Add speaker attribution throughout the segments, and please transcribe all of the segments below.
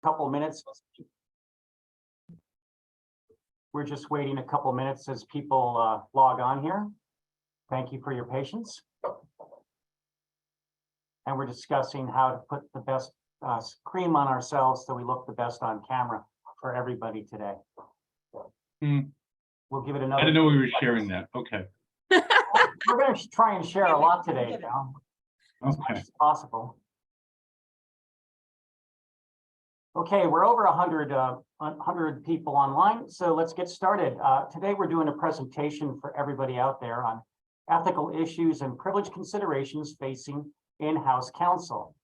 Speaker 1: Couple minutes. We're just waiting a couple minutes as people log on here. Thank you for your patience. And we're discussing how to put the best cream on ourselves so we look the best on camera for everybody today. We'll give it another.
Speaker 2: I didn't know we were sharing that. Okay.
Speaker 1: We're going to try and share a lot today, now, as much as possible. Okay, we're over 100 people online, so let's get started. Today we're doing a presentation for everybody out there on ethical issues and privilege considerations facing in-house counsel.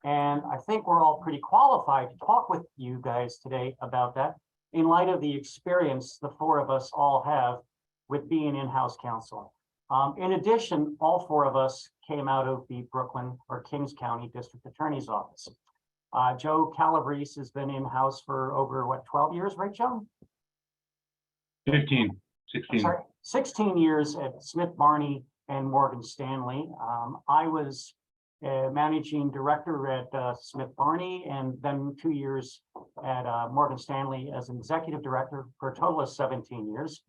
Speaker 1: And I think we're all pretty qualified to talk with you guys today about that in light of the experience the four of us all have with being in-house counsel. In addition, all four of us came out of the Brooklyn or Kings County District Attorney's Office. Joe Calabrese has been in-house for over, what, 12 years, right, Joe?
Speaker 2: 15, 16.
Speaker 1: Sorry, 16 years at Smith Barney and Morgan Stanley. I was managing director at Smith Barney and then 2 years at Morgan Stanley as an executive director for a total of 17 years.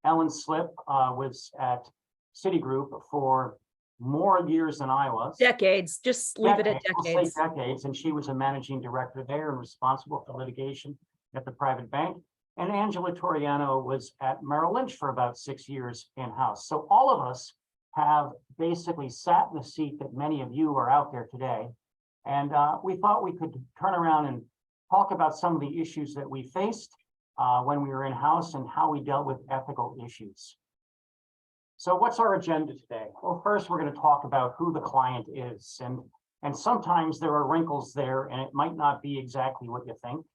Speaker 1: Ellen Slip was at Citigroup for more years than I was.
Speaker 3: Decades, just leave it at
Speaker 1: We'll
Speaker 3: decades.
Speaker 1: say decades, and she was a managing director there and responsible for litigation at the private bank. And Angela Toriano was at Merrill Lynch for about 6 years in-house. So all of us have basically sat in the seat that many of you are out there today. And we thought we could turn around and talk about some of the issues that we faced when we were in-house and how we dealt with ethical issues. So what's our agenda today? Well, first, we're going to talk about who the client is. And sometimes there are wrinkles there, and it might not be exactly what you think.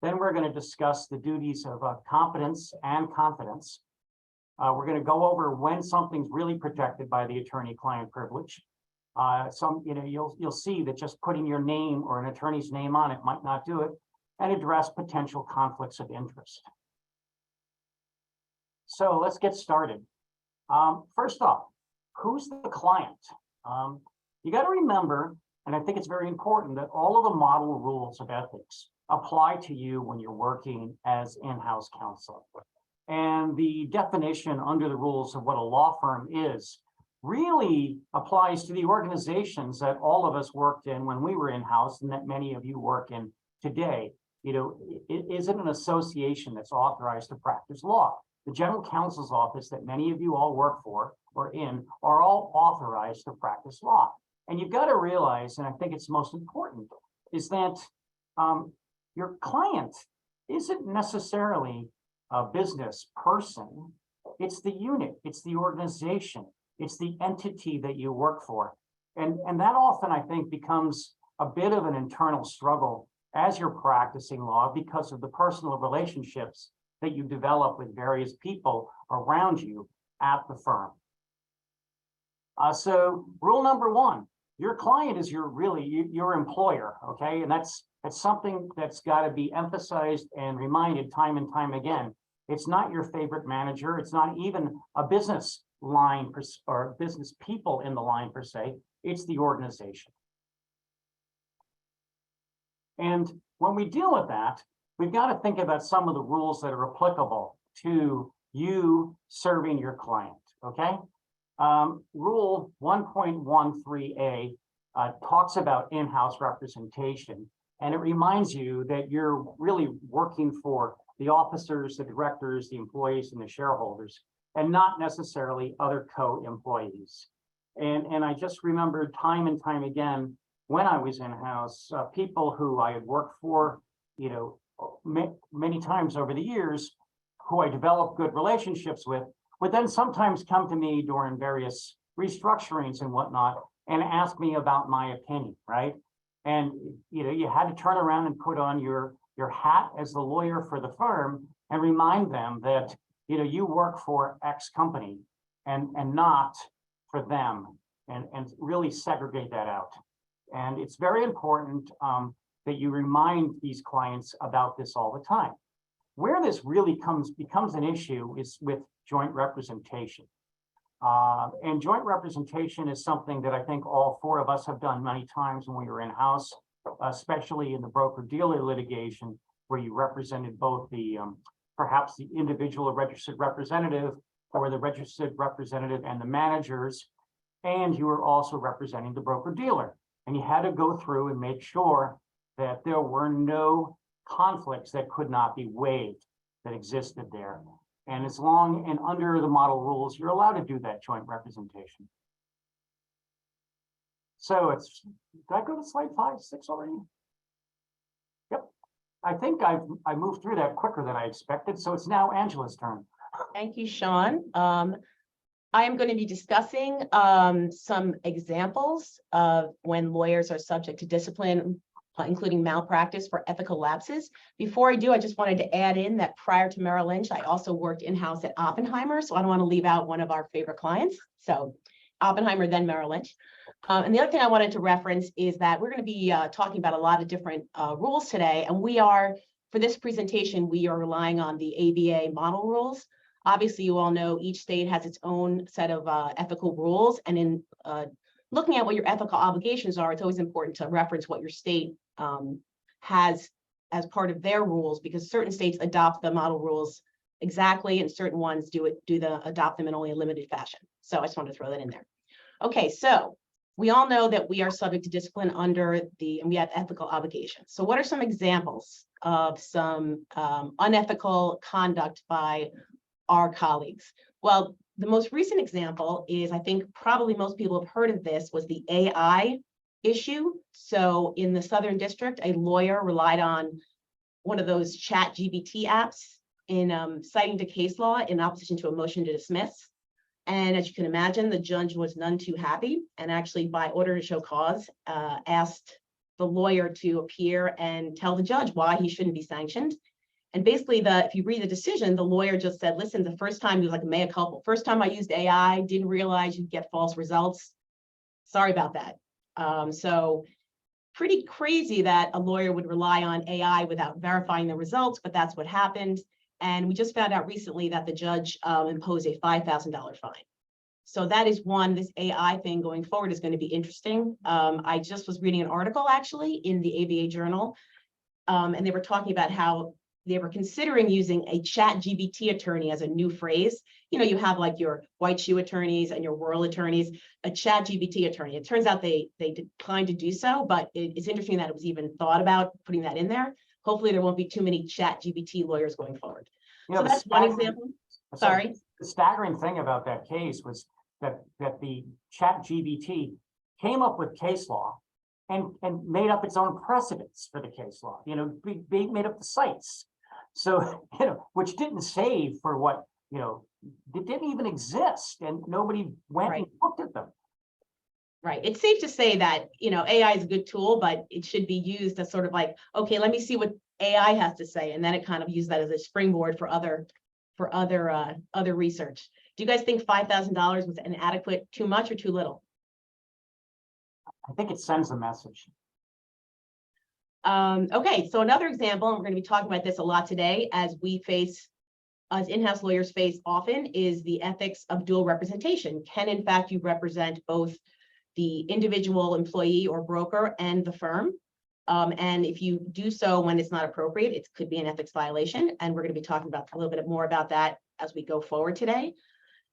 Speaker 1: Then we're going to discuss the duties of competence and confidence. We're going to go over when something's really protected by the attorney-client privilege. You'll see that just putting your name or an attorney's name on it might not do it, and address potential conflicts of interest. So let's get started. First off, who's the client? You got to remember, and I think it's very important, that all of the model rules of ethics apply to you when you're working as in-house counsel. And the definition under the rules of what a law firm is really applies to the organizations that all of us worked in when we were in-house and that many of you work in today. You know, it isn't an association that's authorized to practice law. The general counsel's office that many of you all work for or in are all authorized to practice law. And you've got to realize, and I think it's most important, is that your client isn't necessarily a business person. It's the unit, it's the organization, it's the entity that you work for. And that often, I think, becomes a bit of an internal struggle as you're practicing law because of the personal relationships that you develop with various people around you at the firm. So rule number one, your client is your employer, okay? And that's something that's got to be emphasized and reminded time and time again. It's not your favorite manager. It's not even a business line or business people in the line per se. It's the organization. And when we deal with that, we've got to think about some of the rules that are applicable to you serving your client, okay? Rule 1.13a talks about in-house representation, and it reminds you that you're really working for the officers, the directors, the employees, and the shareholders, and not necessarily other co-employees. And I just remembered time and time again, when I was in-house, people who I had worked for, you know, many times over the years, who I developed good relationships with, would then sometimes come to me during various restructurings and whatnot and ask me about my opinion, right? And you know, you had to turn around and put on your hat as the lawyer for the firm and remind them that, you know, you work for X company and not for them, and really segregate that out. And it's very important that you remind these clients about this all the time. Where this really becomes an issue is with joint representation. And joint representation is something that I think all four of us have done many times when we were in-house. especially in the broker-dealer litigation, where you represented both the perhaps the individual registered representative or the registered representative and the managers, and you were also representing the broker-dealer. And you had to go through and make sure that there were no conflicts that could not be waived that existed there. And as long and under the model rules, you're allowed to do that joint representation. So it's, did I go to slide 5, 6 already? Yep. I think I moved through that quicker than I expected. So it's now Angela's turn.
Speaker 3: Thank you, Sean. I am going to be discussing some examples of when lawyers are subject to discipline, including malpractice for ethical lapses. Before I do, I just wanted to add in that prior to Merrill Lynch, I also worked in-house at Oppenheimer, so I don't want to leave out one of our favorite clients. So Oppenheimer, then Merrill Lynch. And the other thing I wanted to reference is that we're going to be talking about a lot of different rules today, and we are, for this presentation, we are relying on the ABA model rules. Obviously, you all know each state has its own set of ethical rules, and in looking at what your ethical obligations are, it's always important to reference what your state has as part of their rules, because certain states adopt the model rules exactly, and certain ones adopt them in only a limited fashion. So I just wanted to throw that in there. Okay, so we all know that we are subject to discipline under and we have ethical obligations. So what are some examples of some unethical conduct by our colleagues? Well, the most recent example is, I think probably most people have heard of this, was the AI issue. So in the Southern District, a lawyer relied on one of those ChatGPT apps in citing to case law in opposition to a motion to dismiss. And as you can imagine, the judge was none too happy, and actually by order to show cause, asked the lawyer to appear and tell the judge why he shouldn't be sanctioned. And basically, if you read the decision, the lawyer just said, listen, the first time, he was like a mea culpa. First time I used AI, didn't realize you'd get false results. Sorry about that. So pretty crazy that a lawyer would rely on AI without verifying the results, but that's what happened. And we just found out recently that the judge imposed a $5,000 fine. So that is one, this AI thing going forward is going to be interesting. I just was reading an article actually in the ABA Journal, and they were talking about how they were considering using a ChatGPT attorney as a new phrase. You know, you have like your white shoe attorneys and your whirl attorneys, a ChatGPT attorney. It turns out they declined to do so, but it's interesting that it was even thought about putting that in there. Hopefully there won't be too many ChatGPT lawyers going forward.
Speaker 1: You know,
Speaker 3: so that's one example. Sorry.
Speaker 1: The staggering thing about that case was that the ChatGPT came up with case law and made up its own precedents for the case law. You know, made up the sites. So, you know, which didn't save for what, you know, it didn't even exist, and nobody went and looked at them.
Speaker 3: Right. It's safe to say that, you know, AI is a good tool, but it should be used as sort of like, okay, let me see what AI has to say, and then it kind of use that as a springboard for other research. Do you guys think $5,000 was an adequate, too much or too little?
Speaker 1: I think it sends a message.
Speaker 3: Okay, so another example, and we're going to be talking about this a lot today, as in-house lawyers face often, is the ethics of dual representation. Can, in fact, you represent both the individual employee or broker and the firm? And if you do so when it's not appropriate, it could be an ethics violation. And we're going to be talking about a little bit more about that as we go forward today.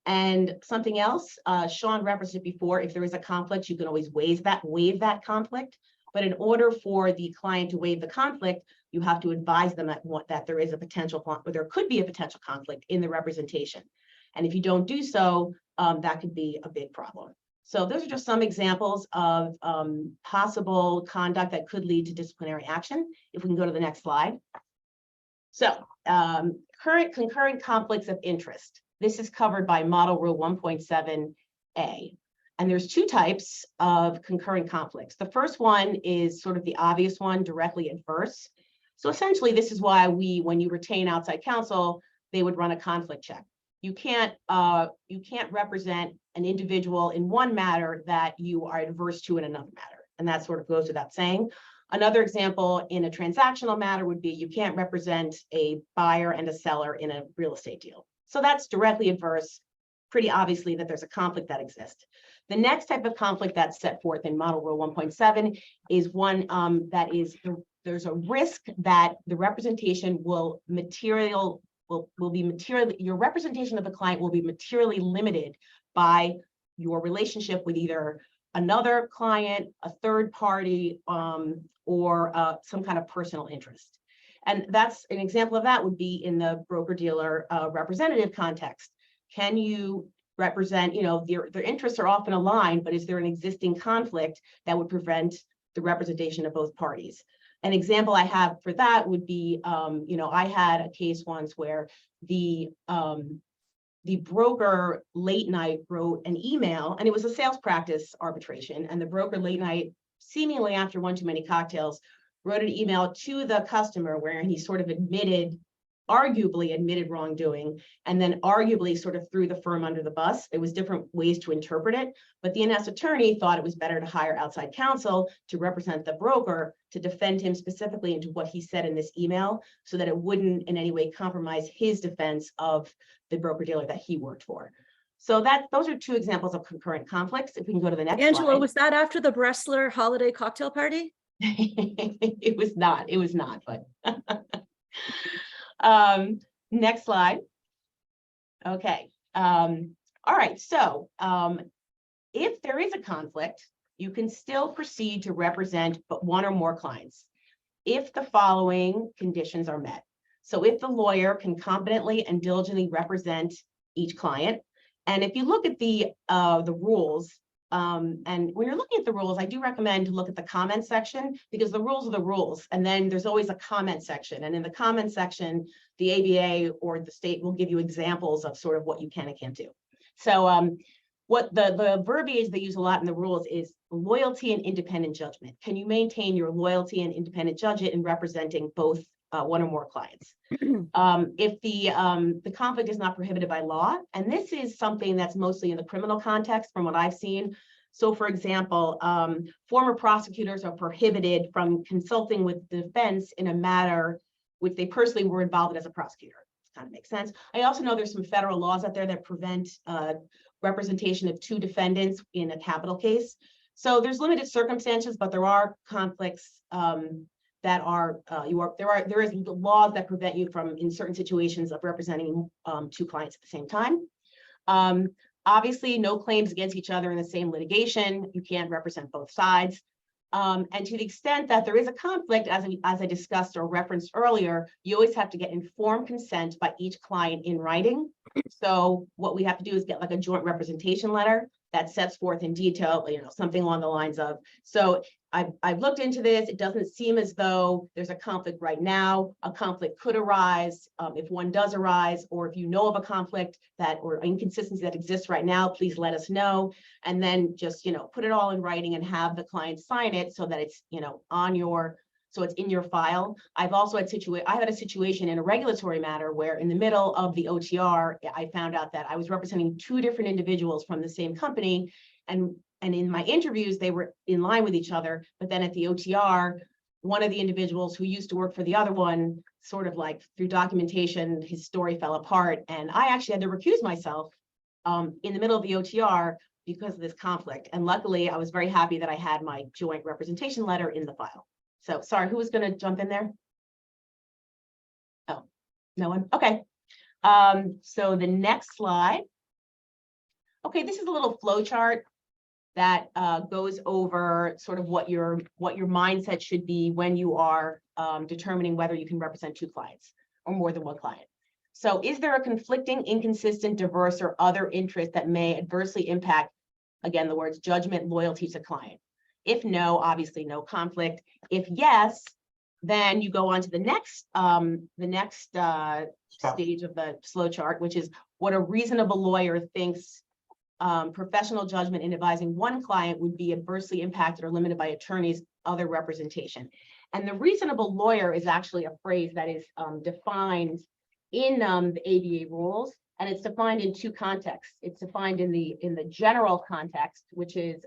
Speaker 3: And something else, Sean referenced it before, if there is a conflict, you can always waive that conflict. But in order for the client to waive the conflict, you have to advise them that there is a potential, or there could be a potential conflict in the representation. And if you don't do so, that could be a big problem. So those are just some examples of possible conduct that could lead to disciplinary action. If we can go to the next slide. So concurrent conflicts of interest. This is covered by Model Rule 1.7a. And there's two types of concurrent conflicts. The first one is sort of the obvious one, directly adverse. So essentially, this is why when you retain outside counsel, they would run a conflict check. You can't represent an individual in one matter that you are adverse to in another matter. And that sort of goes without saying. Another example in a transactional matter would be you can't represent a buyer and a seller in a real estate deal. So that's directly adverse. pretty obviously that there's a conflict that exists. The next type of conflict that's set forth in Model Rule 1.7 is one that is there's a risk that the representation will be materially, your representation of the client will be materially limited by your relationship with either another client, a third party, or some kind of personal interest. And that's an example of that would be in the broker-dealer representative context. Can you represent, their interests are often aligned, but is there an existing conflict that would prevent the representation of both parties? An example I have for that would be, I had a case once where the broker late night wrote an email, and it was a sales practice arbitration, and the broker late night, seemingly after one too many cocktails, wrote an email to the customer where he sort of arguably admitted wrongdoing, and then arguably sort of threw the firm under the bus. There was different ways to interpret it, but the in-house attorney thought it was better to hire outside counsel to represent the broker to defend him specifically into what he said in this email, so that it wouldn't in any way compromise his defense of the broker-dealer that he worked for. So those are two examples of concurrent conflicts. If we can go to the next
Speaker 4: Angela,
Speaker 3: slide.
Speaker 4: was that after the Bressler holiday cocktail party?
Speaker 3: It was not, but next slide. Okay. All right. So if there is a conflict, you can still proceed to represent but one or more clients if the following conditions are met. So if the lawyer can competently and diligently represent each client, and if you look at the rules, and when you're looking at the rules, I do recommend to look at the comment section, because the rules are the rules. And then there's always a comment section. And in the comment section, the ABA or the state will give you examples of sort of what you can and can't do. So what the verbiage they use a lot in the rules is loyalty and independent judgment. Can you maintain your loyalty and independent judgment in representing both one or more clients? If the conflict is not prohibited by law, and this is something that's mostly in the criminal context from what I've seen. So for example, former prosecutors are prohibited from consulting with the defense in a matter which they personally were involved in as a prosecutor. Kind of makes sense. I also know there's some federal laws out there that prevent representation of two defendants in a capital case. So there's limited circumstances, but there are conflicts that are there is laws that prevent you from, in certain situations, of representing two clients at the same time. Obviously, no claims against each other in the same litigation. You can't represent both sides. And to the extent that there is a conflict, as I discussed or referenced earlier, you always have to get informed consent by each client in writing. So what we have to do is get like a joint representation letter that sets forth in detail, something along the lines of, so I've looked into this. It doesn't seem as though there's a conflict right now. A conflict could arise. If one does arise, or if you know of a conflict or inconsistency that exists right now, please let us know. And then just, put it all in writing and have the client sign it so that it's, so it's in your file. I've also had a situation in a regulatory matter where in the middle of the OTR, I found out that I was representing two different individuals from the same company. And in my interviews, they were in line with each other. But then at the OTR, one of the individuals who used to work for the other one, sort of like through documentation, his story fell apart. And I actually had to recuse myself in the middle of the OTR because of this conflict. And luckily, I was very happy that I had my joint representation letter in the file. So sorry, who was going to jump in there? Oh, no one? Okay. So the next slide. Okay, this is a little flow chart that goes over sort of what your mindset should be when you are determining whether you can represent two clients or more than one client. So is there a conflicting, inconsistent, diverse, or other interest that may adversely impact, again, the words judgment, loyalty to client? If no, obviously no conflict. If yes, then you go on to the next stage of the flow chart, which is what a reasonable lawyer thinks professional judgment in advising one client would be adversely impacted or limited by attorney's other representation. And the reasonable lawyer is actually a phrase that is defined in the ABA rules, and it's defined in two contexts. It's defined in the general context, which is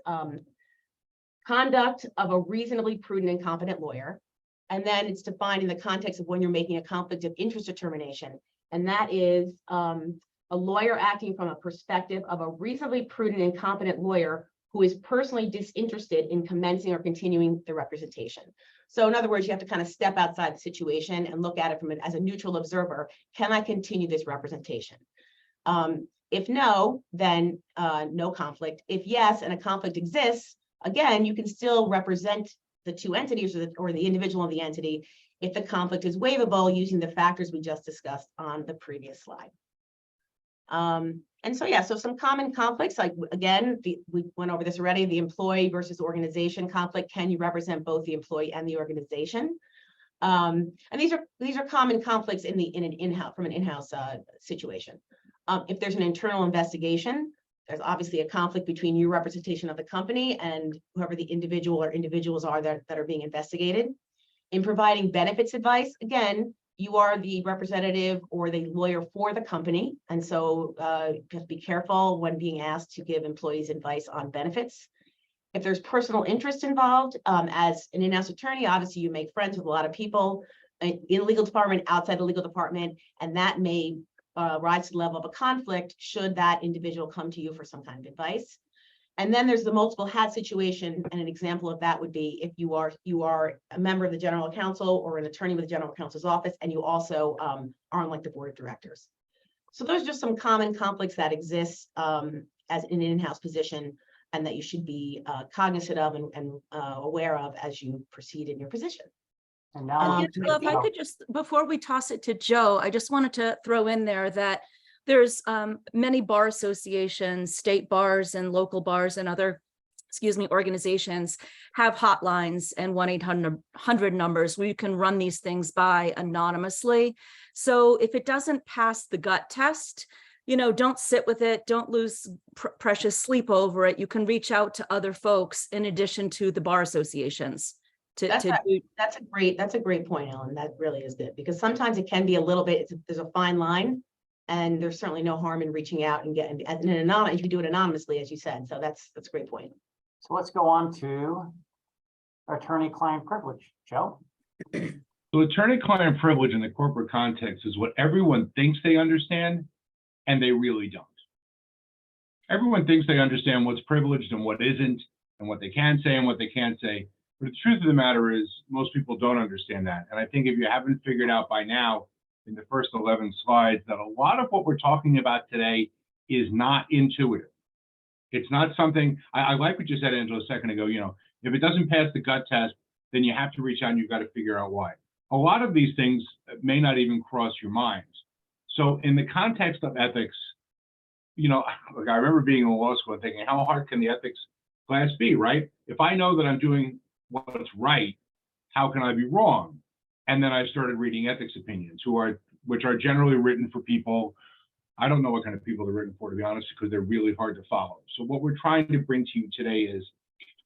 Speaker 3: conduct of a reasonably prudent and competent lawyer. And then it's defined in the context of when you're making a conflict of interest determination. And that is a lawyer acting from a perspective of a reasonably prudent and competent lawyer who is personally disinterested in commencing or continuing the representation. So in other words, you have to kind of step outside the situation and look at it from as a neutral observer. Can I continue this representation? If no, then no conflict. If yes, and a conflict exists, again, you can still represent the two entities or the individual of the entity if the conflict is waivable using the factors we just discussed on the previous slide. And so, yeah, so some common conflicts, like again, we went over this already, the employee versus organization conflict. Can you represent both the employee and the organization? And these are common conflicts in an in-house situation. If there's an internal investigation, there's obviously a conflict between your representation of the company and whoever the individual or individuals are that are being investigated. In providing benefits advice, again, you are the representative or the lawyer for the company. And so you have to be careful when being asked to give employees advice on benefits. If there's personal interest involved, as an in-house attorney, obviously you make friends with a lot of people in the legal department, outside the legal department, and that may rise to the level of a conflict should that individual come to you for some kind of advice. And then there's the multiple hat situation, and an example of that would be if you are a member of the general counsel or an attorney with the general counsel's office, and you also are on like the board of directors. So those are just some common conflicts that exist as an in-house position, and that you should be cognizant of and aware of as you proceed in your position.
Speaker 1: And now,
Speaker 4: Angela, if I could just, before we toss it to Joe, I just wanted to throw in there that there's many bar associations, state bars and local bars and other, organizations have hotlines and 1-800 numbers where you can run these things by anonymously. So if it doesn't pass the gut test, don't sit with it. Don't lose precious sleep over it. You can reach out to other folks in addition to the bar associations. That's
Speaker 3: a great point, Ellen. That really is good, because sometimes it can be a little bit, there's a fine line, and there's certainly no harm in reaching out and getting an anonymous. You can do it anonymously, as you said. So that's a great point.
Speaker 1: so let's go on to attorney-client privilege. Joe?
Speaker 2: So attorney-client privilege in the corporate context is what everyone thinks they understand, and they really don't. Everyone thinks they understand what's privileged and what isn't, and what they can say and what they can't say. But the truth of the matter is most people don't understand that. And I think if you haven't figured out by now in the first 11 slides that a lot of what we're talking about today is not intuitive. It's not something, I like what you said, Angela, a second ago, if it doesn't pass the gut test, then you have to reach out and you've got to figure out why. A lot of these things may not even cross your minds. So in the context of ethics, look, I remember being in law school and thinking, how hard can the ethics class be, right? If I know that I'm doing what's right, how can I be wrong? And then I started reading ethics opinions, which are generally written for people. I don't know what kind of people they're written for, to be honest, because they're really hard to follow. So what we're trying to bring to you today is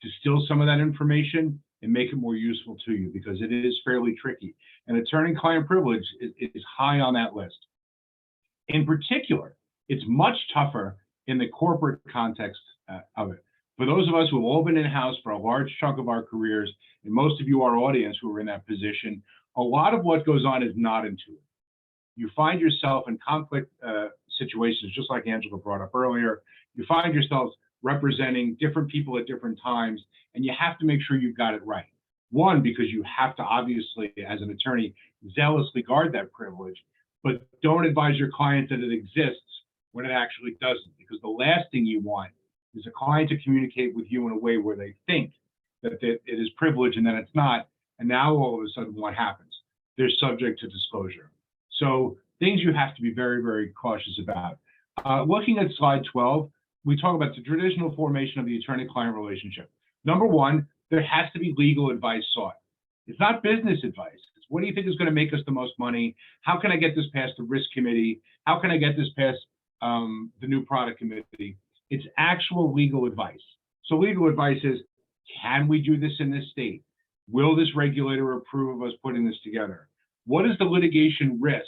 Speaker 2: distill some of that information and make it more useful to you, because it is fairly tricky. And attorney-client privilege is high on that list. In particular, it's much tougher in the corporate context of it. For those of us who have all been in-house for a large chunk of our careers, and most of you, our audience, who are in that position, a lot of what goes on is not intuitive. You find yourself in conflict situations, just like Angela brought up earlier. You find yourselves representing different people at different times, and you have to make sure you've got it right. One, because you have to obviously, as an attorney, zealously guard that privilege, but don't advise your client that it exists when it actually doesn't, because the last thing you want is a client to communicate with you in a way where they think that it is privileged and then it's not. And now all of a sudden, what happens? They're subject to disclosure. So things you have to be very, very cautious about. Looking at slide 12, we talk about the traditional formation of the attorney-client relationship. Number one, there has to be legal advice sought. It's not business advice. It's what do you think is going to make us the most money? How can I get this past the risk committee? How can I get this past the new product committee? It's actual legal advice. So legal advice is, can we do this in this state? Will this regulator approve of us putting this together? What is the litigation risk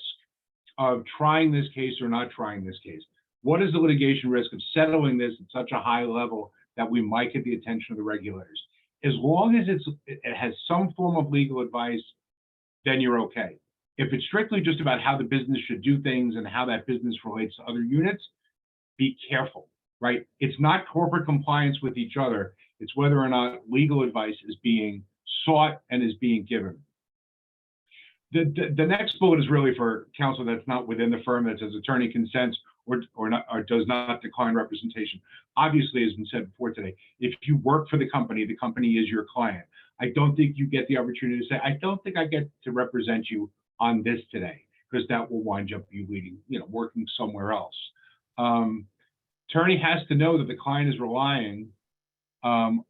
Speaker 2: of trying this case or not trying this case? What is the litigation risk of settling this at such a high level that we might get the attention of the regulators? As long as it has some form of legal advice, then you're okay. If it's strictly just about how the business should do things and how that business relates to other units, be careful, right? It's not corporate compliance with each other. It's whether or not legal advice is being sought and is being given. The next bullet is really for counsel that's not within the firm, that says attorney consents or does not decline representation. Obviously, as been said before today, if you work for the company is your client. I don't think you get the opportunity to say, I don't think I get to represent you on this today, because that will wind up you leading, working somewhere else. Attorney has to know that the client is relying on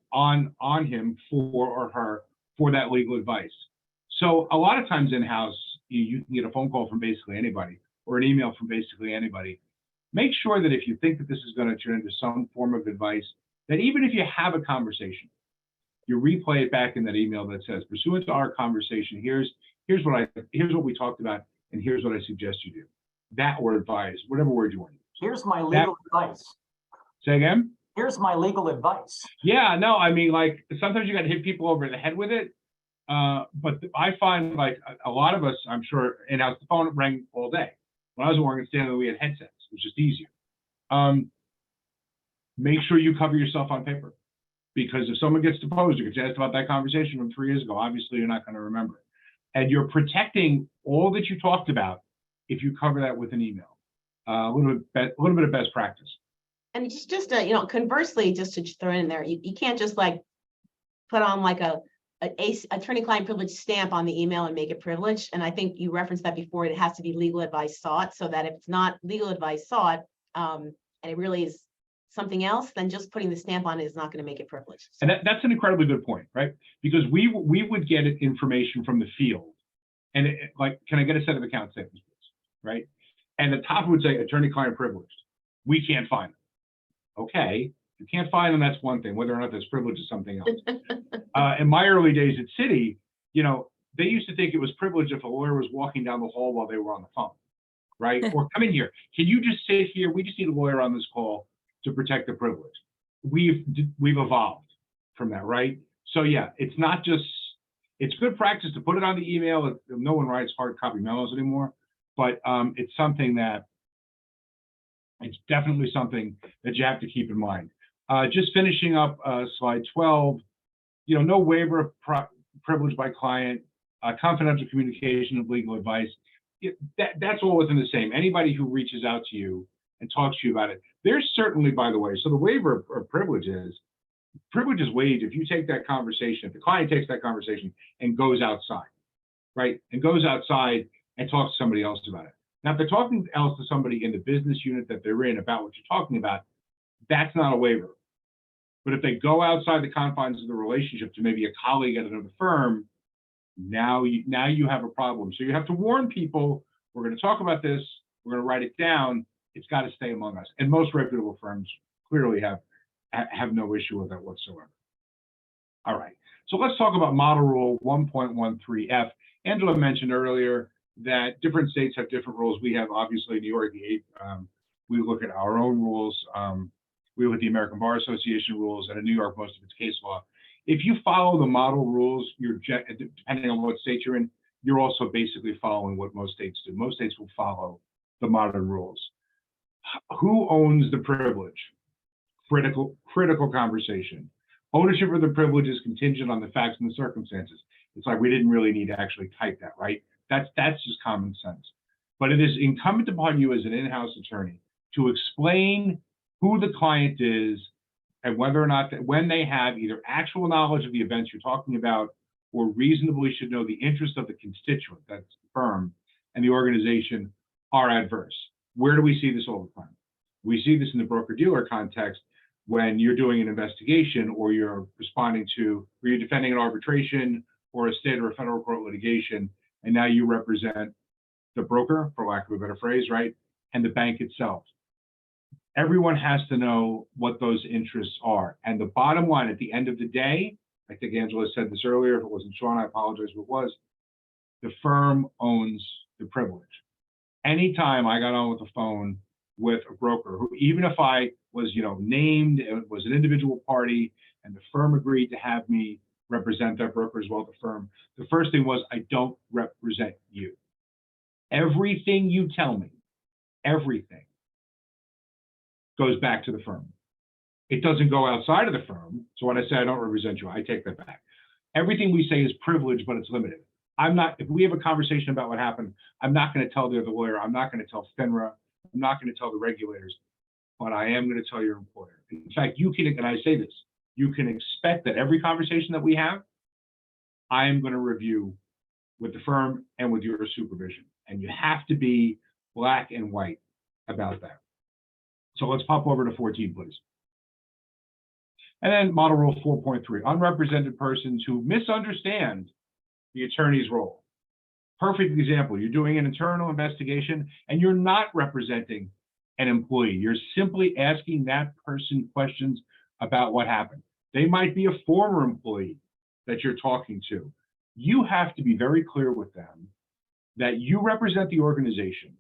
Speaker 2: him or her for that legal advice. So a lot of times in-house, you can get a phone call from basically anybody or an email from basically anybody. Make sure that if you think that this is going to turn into some form of advice, that even if you have a conversation, you replay it back in that email that says, pursuant to our conversation, here's what we talked about, and here's what I suggest you do. That or advise, whatever word you want to use.
Speaker 1: Here's my legal advice.
Speaker 2: Say again?
Speaker 1: Here's my legal advice.
Speaker 2: Yeah, no, I mean, like, sometimes you got to hit people over the head with it. But I find, like, a lot of us, I'm sure, in-house, the phone rang all day. When I was at Morgan Stanley, we had headsets. It was just easier. Make sure you cover yourself on paper, because if someone gets deposed or gets asked about that conversation from 3 years ago, obviously you're not going to remember it. And you're protecting all that you talked about if you cover that with an email. A little bit of best practice.
Speaker 3: And just conversely, just to throw in there, you can't just like put on like a attorney-client privilege stamp on the email and make it privileged. And I think you referenced that before. It has to be legal advice sought, so that if it's not legal advice sought, and it really is something else, then just putting the stamp on it is not going to make it privileged.
Speaker 2: And that's an incredibly good point, right? Because we would get information from the field, and like, can I get a set of account statements, please? Right? And the top would say attorney-client privileged. We can't find them. Okay, you can't find them. That's one thing. Whether or not that's privilege is something else. In my early days at Citi, they used to think it was privileged if a lawyer was walking down the hall while they were on the phone, right? Or come in here. Can you just sit here? We just need a lawyer on this call to protect the privilege. We've evolved from that, right? So yeah, it's not just, it's good practice to put it on the email. No one writes hard copy memos anymore, but it's something that, it's definitely something that you have to keep in mind. Just finishing up slide 12, no waiver of privilege by client, confidential communication of legal advice. That's all within the same. Anybody who reaches out to you and talks to you about it, there's certainly, by the way, so the waiver of privilege is waived if you take that conversation, if the client takes that conversation and goes outside, right? And goes outside and talks to somebody else about it. Now, if they're talking else to somebody in the business unit that they're in about what you're talking about, that's not a waiver. But if they go outside the confines of the relationship to maybe a colleague at another firm, now you have a problem. So you have to warn people, we're going to talk about this, we're going to write it down, it's got to stay among us. And most reputable firms clearly have no issue with that whatsoever. All right, so let's talk about Model Rule 1.13F. Angela mentioned earlier that different states have different rules. We have, obviously, New York, we look at our own rules. We look at the American Bar Association rules, and in New York, most of it's case law. If you follow the model rules, depending on what state you're in, you're also basically following what most states do. Most states will follow the modern rules. Who owns the privilege? Critical conversation. Ownership of the privilege is contingent on the facts and the circumstances. It's like we didn't really need to actually type that, right? That's just common sense. But it is incumbent upon you as an in-house attorney to explain who the client is and whether or not when they have either actual knowledge of the events you're talking about or reasonably should know the interest of the constituent, that's the firm, and the organization are adverse. Where do we see this all the time? We see this in the broker-dealer context when you're doing an investigation or you're responding to, or you're defending an arbitration or a state or a federal court litigation, and now you represent the broker, for lack of a better phrase, right? And the bank itself. Everyone has to know what those interests are. And the bottom line at the end of the day, I think Angela said this earlier, if it wasn't Sean, I apologize if it was, the firm owns the privilege. Anytime I got on with the phone with a broker who, even if I was, named, it was an individual party and the firm agreed to have me represent that broker as well, the firm, the first thing was, I don't represent you. Everything you tell me, everything goes back to the firm. It doesn't go outside of the firm. So when I say I don't represent you, I take that back. Everything we say is privileged, but it's limited. I'm not, if we have a conversation about what happened, I'm not going to tell the other lawyer, I'm not going to tell FINRA, I'm not going to tell the regulators, but I am going to tell your employer. In fact, you can, and I say this, you can expect that every conversation that we have, I am going to review with the firm and with your supervision. And you have to be black and white about that. So let's pop over to 14, please. And then model rule 4.3, unrepresented persons who misunderstand the attorney's role. Perfect example, you're doing an internal investigation and you're not representing an employee. You're simply asking that person questions about what happened. They might be a former employee that you're talking to. You have to be very clear with them that you represent the organization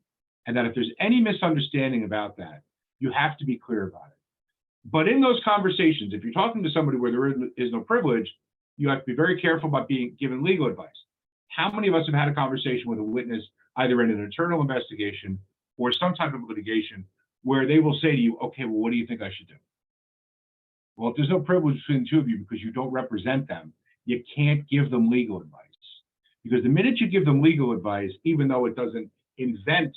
Speaker 2: and that if there's any misunderstanding about that, you have to be clear about it. But in those conversations, if you're talking to somebody where there is no privilege, you have to be very careful about being given legal advice. How many of us have had a conversation with a witness, either in an internal investigation or some type of litigation, where they will say to you, okay, well, what do you think I should do? Well, if there's no privilege between the two of you because you don't represent them, you can't give them legal advice. Because the minute you give them legal advice, even though it doesn't invent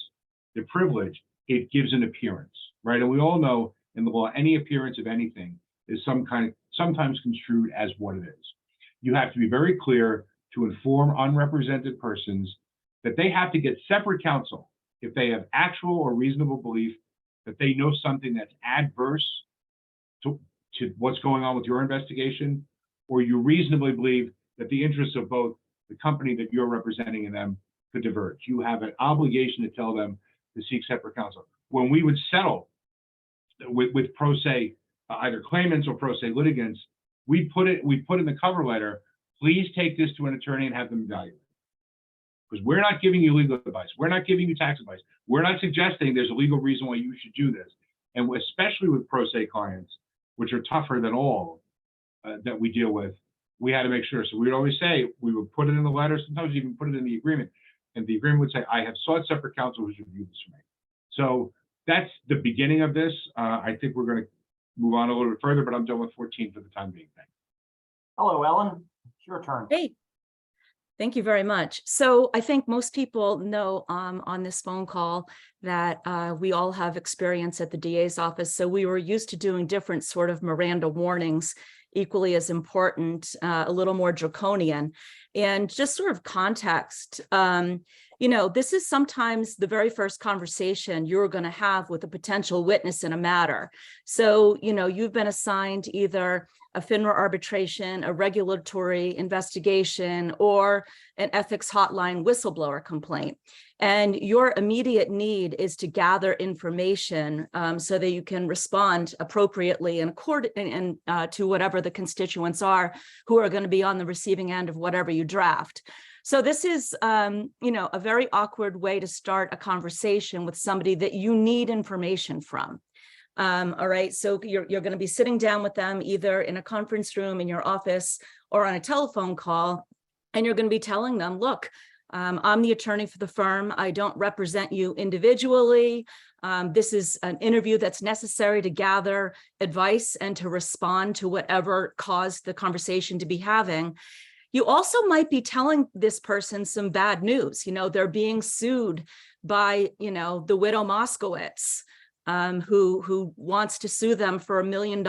Speaker 2: the privilege, it gives an appearance, right? And we all know in the law, any appearance of anything is sometimes construed as what it is. You have to be very clear to inform unrepresented persons that they have to get separate counsel if they have actual or reasonable belief that they know something that's adverse to what's going on with your investigation, or you reasonably believe that the interests of both the company that you're representing and them could diverge. You have an obligation to tell them to seek separate counsel. When we would settle with pro se, either claimants or pro se litigants, we put in the cover letter, please take this to an attorney and have them evaluate. Because we're not giving you legal advice. We're not giving you tax advice. We're not suggesting there's a legal reason why you should do this. And especially with pro se clients, which are tougher than all that we deal with, we had to make sure. So we would always say, we would put it in the letter, sometimes even put it in the agreement. And the agreement would say, I have sought separate counsel who's reviewed this for me. So that's the beginning of this. I think we're going to move on a little bit further, but I'm done with 14 for the time being. Thanks.
Speaker 1: Hello, Ellen. It's your turn.
Speaker 4: Hey, thank you very much. So I think most people know on this phone call that we all have experience at the DA's office. So we were used to doing different sort of Miranda warnings, equally as important, a little more draconian. And just sort of context, you know, this is sometimes the very first conversation you're going to have with a potential witness in a matter. So, you know, you've been assigned either a FINRA arbitration, a regulatory investigation, or an ethics hotline whistleblower complaint. And your immediate need is to gather information so that you can respond appropriately and to whatever the constituents are who are going to be on the receiving end of whatever you draft. So this is, you know, a very awkward way to start a conversation with somebody that you need information from. All right, so you're going to be sitting down with them either in a conference room in your office or on a telephone call, and you're going to be telling them, look, I'm the attorney for the firm. I don't represent you individually. This is an interview that's necessary to gather advice and to respond to whatever caused the conversation to be having. You also might be telling this person some bad news. You know, they're being sued by, you know, the widow Moskowitz, who wants to sue them for $1 million.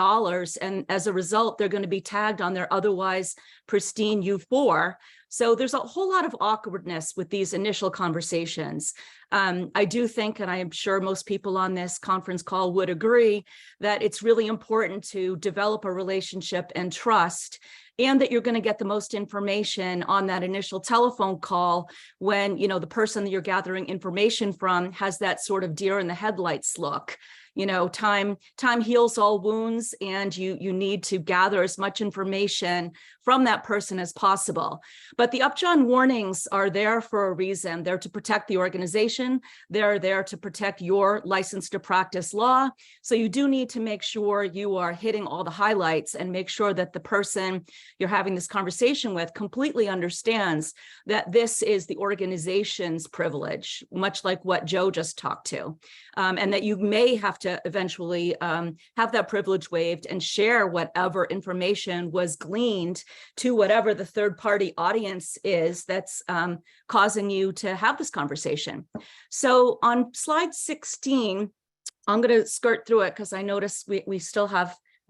Speaker 4: And as a result, they're going to be tagged on their otherwise pristine U4. So there's a whole lot of awkwardness with these initial conversations. I do think, and I am sure most people on this conference call would agree, that it's really important to develop a relationship and trust, and that you're going to get the most information on that initial telephone call when, you know, the person that you're gathering information from has that sort of deer in the headlights look. You know, time heals all wounds, and you need to gather as much information from that person as possible. But the Upjohn warnings are there for a reason. They're to protect the organization. They're there to protect your license to practice law. So you do need to make sure you are hitting all the highlights and make sure that the person you're having this conversation with completely understands that this is the organization's privilege, much like what Joe just talked to, and that you may have to eventually have that privilege waived and share whatever information was gleaned to whatever the third party audience is that's causing you to have this conversation. So on slide 16, I'm going to skirt through it because I noticed we're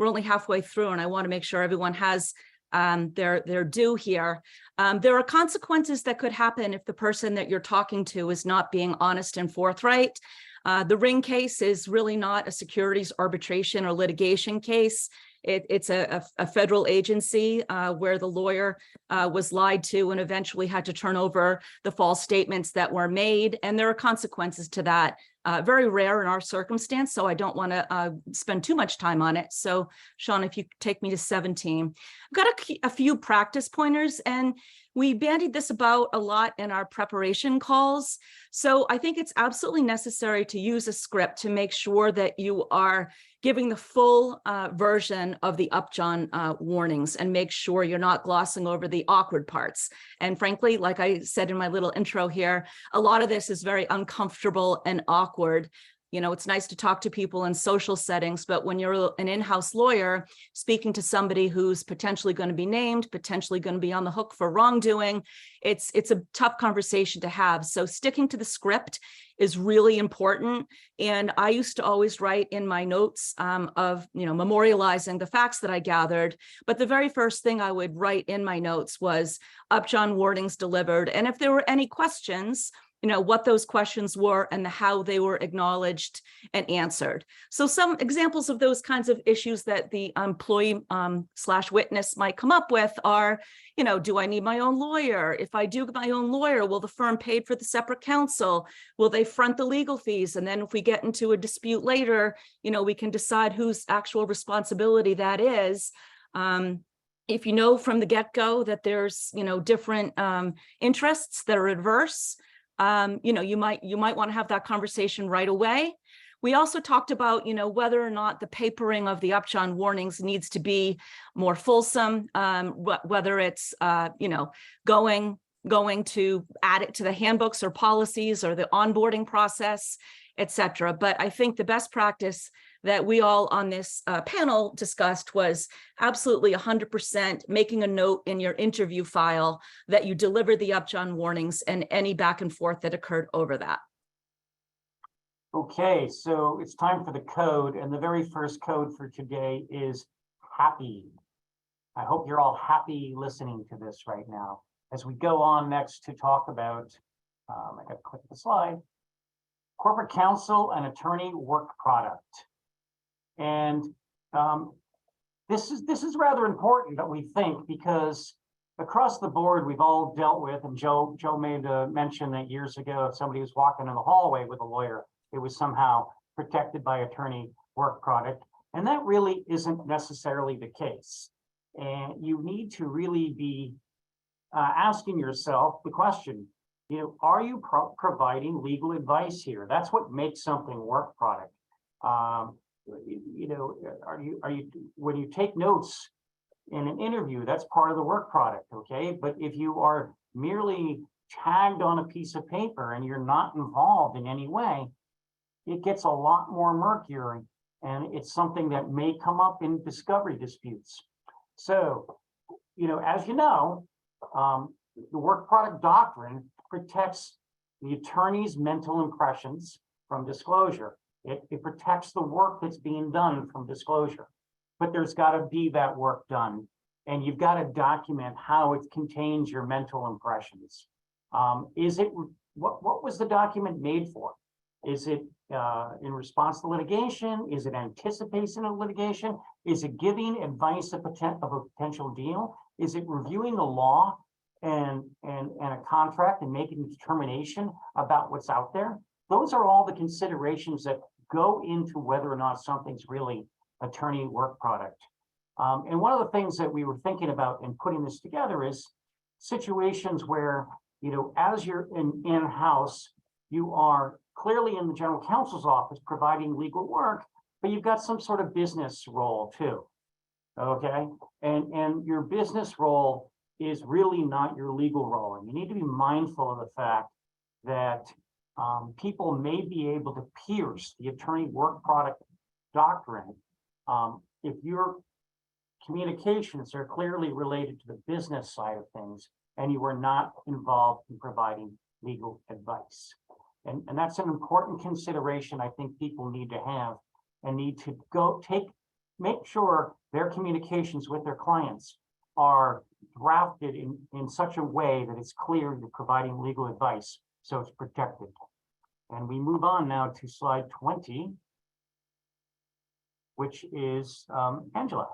Speaker 4: only halfway through and I want to make sure everyone has their due here. There are consequences that could happen if the person that you're talking to is not being honest and forthright. The Ring case is really not a securities arbitration or litigation case. It's a federal agency where the lawyer was lied to and eventually had to turn over the false statements that were made. And there are consequences to that. Very rare in our circumstance, so I don't want to spend too much time on it. So, Sean, if you take me to 17. I've got a few practice pointers, and we bandied this about a lot in our preparation calls. So I think it's absolutely necessary to use a script to make sure that you are giving the full version of the Upjohn warnings and make sure you're not glossing over the awkward parts. And frankly, like I said in my little intro here, a lot of this is very uncomfortable and awkward. You know, it's nice to talk to people in social settings, but when you're an in-house lawyer speaking to somebody who's potentially going to be named, potentially going to be on the hook for wrongdoing, it's a tough conversation to have. So sticking to the script is really important. And I used to always write in my notes of, memorializing the facts that I gathered. But the very first thing I would write in my notes was Upjohn warnings delivered. And if there were any questions, what those questions were and how they were acknowledged and answered. So some examples of those kinds of issues that the employee / witness might come up with are, do I need my own lawyer? If I do my own lawyer, will the firm pay for the separate counsel? Will they front the legal fees? And then if we get into a dispute later, we can decide whose actual responsibility that is. If you know from the get-go that there's, different interests that are adverse, you might want to have that conversation right away. We also talked about, whether or not the papering of the Upjohn warnings needs to be more fulsome, whether it's, going to add it to the handbooks or policies or the onboarding process, et cetera. But I think the best practice that we all on this panel discussed was absolutely 100% making a note in your interview file that you delivered the Upjohn warnings and any back and forth that occurred over that.
Speaker 1: Okay, so it's time for the code, and the very first code for today is happy. I hope you're all happy listening to this right now. As we go on next to talk about, I got to click the slide, corporate counsel and attorney work product. And this is rather important that we think, because across the board we've all dealt with, and Joe made a mention that years ago if somebody was walking in the hallway with a lawyer, it was somehow protected by attorney work product, and that really isn't necessarily the case. And you need to really be asking yourself the question, are you providing legal advice here? That's what makes something work product. Are you when you take notes in an interview, that's part of the work product, okay? But if you are merely tagged on a piece of paper and you're not involved in any way, it gets a lot more murkier, and it's something that may come up in discovery disputes. So, as you know, the work product doctrine protects the attorney's mental impressions from disclosure. It protects the work that's being done from disclosure, but there's got to be that work done, and you've got to document how it contains your mental impressions. What was the document made for? Is it in response to litigation? Is it anticipation of litigation? Is it giving advice of a potential deal? Is it reviewing the law and a contract and making a determination about what's out there? Those are all the considerations that go into whether or not something's really attorney work product. And one of the things that we were thinking about in putting this together is situations where, as you're in-house, you are clearly in the general counsel's office providing legal work, but you've got some sort of business role too. Okay, and your business role is really not your legal role, and you need to be mindful of the fact that people may be able to pierce the attorney work product doctrine if your communications are clearly related to the business side of things and you are not involved in providing legal advice. And that's an important consideration I think people need to have and need to make sure their communications with their clients are drafted in such a way that it's clear you're providing legal advice, so it's protected. And we move on now to slide 20, which is Angela.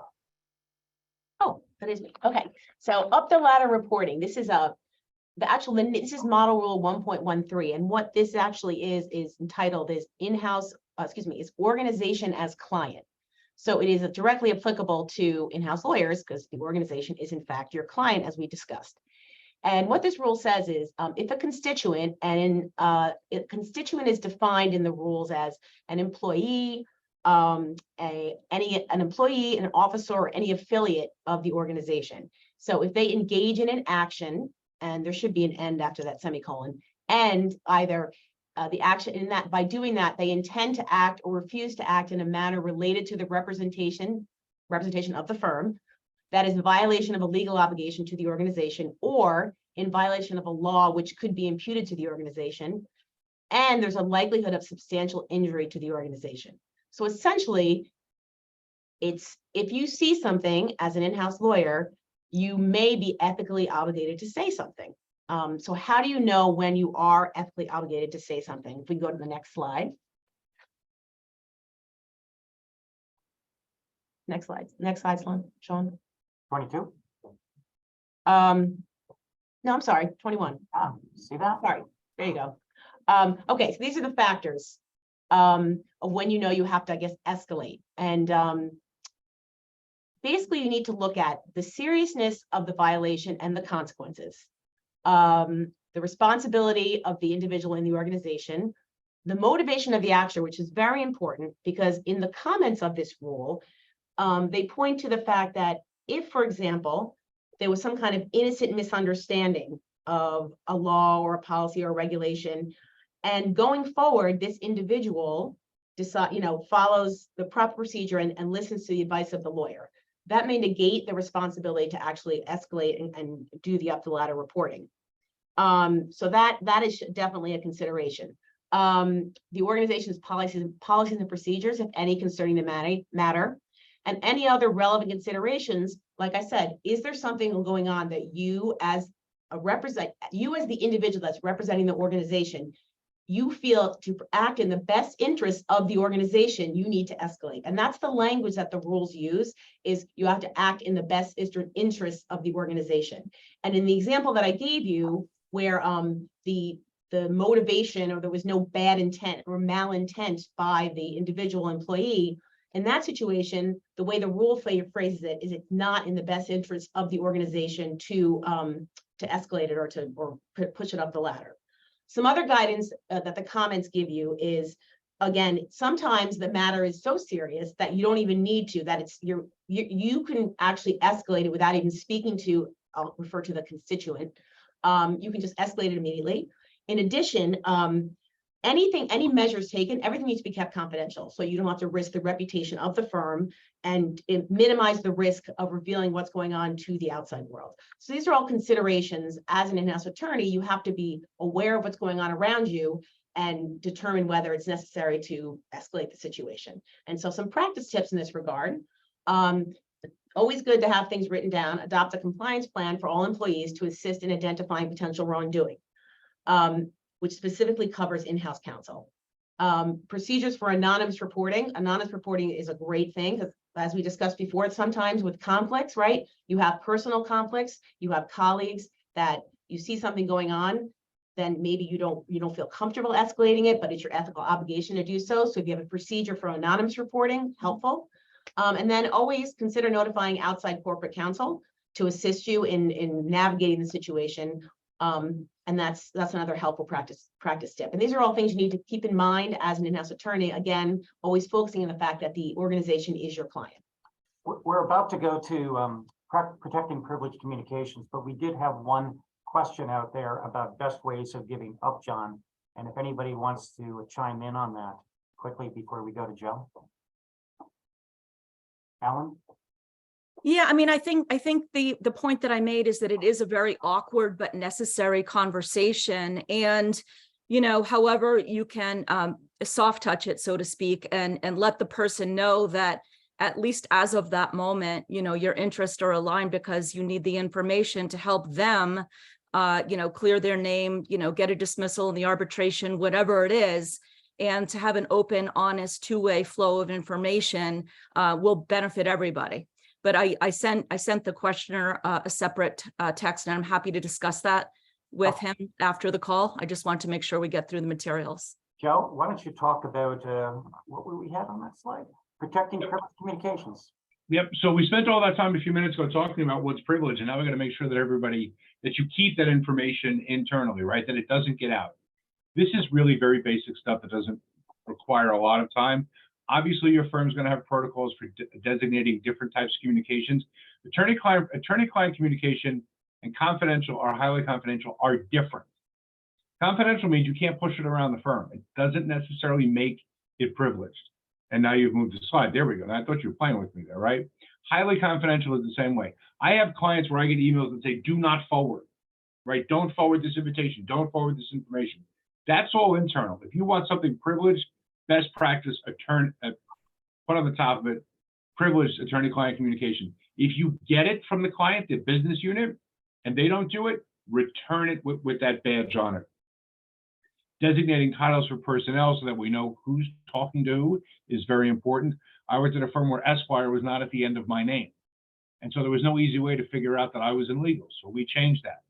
Speaker 3: Oh, that is me. Okay, so up the ladder reporting. This is this is model rule 1.13, and what this actually is entitled is is organization as client. So it is directly applicable to in-house lawyers because the organization is in fact your client, as we discussed. And what this rule says is if a constituent, and a constituent is defined in the rules as an employee, an employee, an officer, or any affiliate of the organization. So if they engage in an action, and there should be an end after that semicolon, and either the action in that, by doing that, they intend to act or refuse to act in a manner related to the representation of the firm that is a violation of a legal obligation to the organization or in violation of a law which could be imputed to the organization, and there's a likelihood of substantial injury to the organization. So essentially, it's if you see something as an in-house lawyer, you may be ethically obligated to say something. So how do you know when you are ethically obligated to say something? If we go to the next slide. Next slide, Sean.
Speaker 1: 22.
Speaker 3: No, I'm sorry, 21.
Speaker 1: See that?
Speaker 3: Sorry, there you go. Okay, so these are the factors of when you know you have to, I guess, escalate. And basically, you need to look at the seriousness of the violation and the consequences, the responsibility of the individual in the organization, the motivation of the actor, which is very important because in the comments of this rule, they point to the fact that if, for example, there was some kind of innocent misunderstanding of a law or a policy or a regulation, and going forward, this individual follows the proper procedure and listens to the advice of the lawyer, that may negate the responsibility to actually escalate and do the up the ladder reporting. So that is definitely a consideration. The organization's policies and procedures, if any, concerning the matter, and any other relevant considerations. Like I said, is there something going on that you as the individual that's representing the organization, you feel to act in the best interest of the organization, you need to escalate. And that's the language that the rules use, is you have to act in the best interest of the organization. And in the example that I gave you, where the motivation, or there was no bad intent or malintent by the individual employee, in that situation, the way the rule phrases it is it's not in the best interest of the organization to escalate it or push it up the ladder. Some other guidance that the comments give you is, again, sometimes the matter is so serious that you don't even need to, that you can actually escalate it without even speaking to, I'll refer to the constituent. You can just escalate it immediately. In addition, any measures taken, everything needs to be kept confidential. So you don't have to risk the reputation of the firm and minimize the risk of revealing what's going on to the outside world. So these are all considerations. As an in-house attorney, you have to be aware of what's going on around you and determine whether it's necessary to escalate the situation. And so some practice tips in this regard. Always good to have things written down. Adopt a compliance plan for all employees to assist in identifying potential wrongdoing, which specifically covers in-house counsel. Procedures for anonymous reporting. Anonymous reporting is a great thing because, as we discussed before, sometimes with conflicts, right? You have personal conflicts, you have colleagues that you see something going on, then maybe you don't feel comfortable escalating it, but it's your ethical obligation to do so. So if you have a procedure for anonymous reporting, helpful. And then always consider notifying outside corporate counsel to assist you in navigating the situation. And that's another helpful practice tip. And these are all things you need to keep in mind as an in-house attorney. Again, always focusing on the fact that the organization is your client.
Speaker 1: We're about to go to protecting privileged communications, but we did have one question out there about best ways of giving up, John. And if anybody wants to chime in on that quickly before we go to Joe. Alan?
Speaker 4: Yeah, I mean, I think the point that I made is that it is a very awkward but necessary conversation. And, you know, however you can soft touch it, so to speak, and let the person know that at least as of that moment, you know, your interests are aligned because you need the information to help them, you know, clear their name, you know, get a dismissal in the arbitration, whatever it is. And to have an open, honest, two-way flow of information will benefit everybody. But I sent the questioner a separate text, and I'm happy to discuss that with him after the call. I just want to make sure we get through the materials.
Speaker 1: Joe, why don't you talk about what we had on that slide? Protecting privileged communications.
Speaker 2: Yep. So we spent all that time a few minutes ago talking about what's privileged, and now we're going to make sure that that you keep that information internally, right? That it doesn't get out. This is really very basic stuff that doesn't require a lot of time. Obviously, your firm's going to have protocols for designating different types of communications. Attorney-client communication and confidential or highly confidential are different. Confidential means you can't push it around the firm. It doesn't necessarily make it privileged. And now you've moved the slide. There we go. I thought you were playing with me there, right? Highly confidential is the same way. I have clients where I get emails that say, do not forward, right? Don't forward this invitation. Don't forward this information. That's all internal. If you want something privileged, best practice, put on the top of it, privileged attorney-client communication. If you get it from the client, the business unit, and they don't do it, return it with that badge on it. Designating titles for personnel so that we know who's talking to who is very important. I was at a firm where Esquire was not at the end of my name. And so there was no easy way to figure out that I was in legal. So we changed that.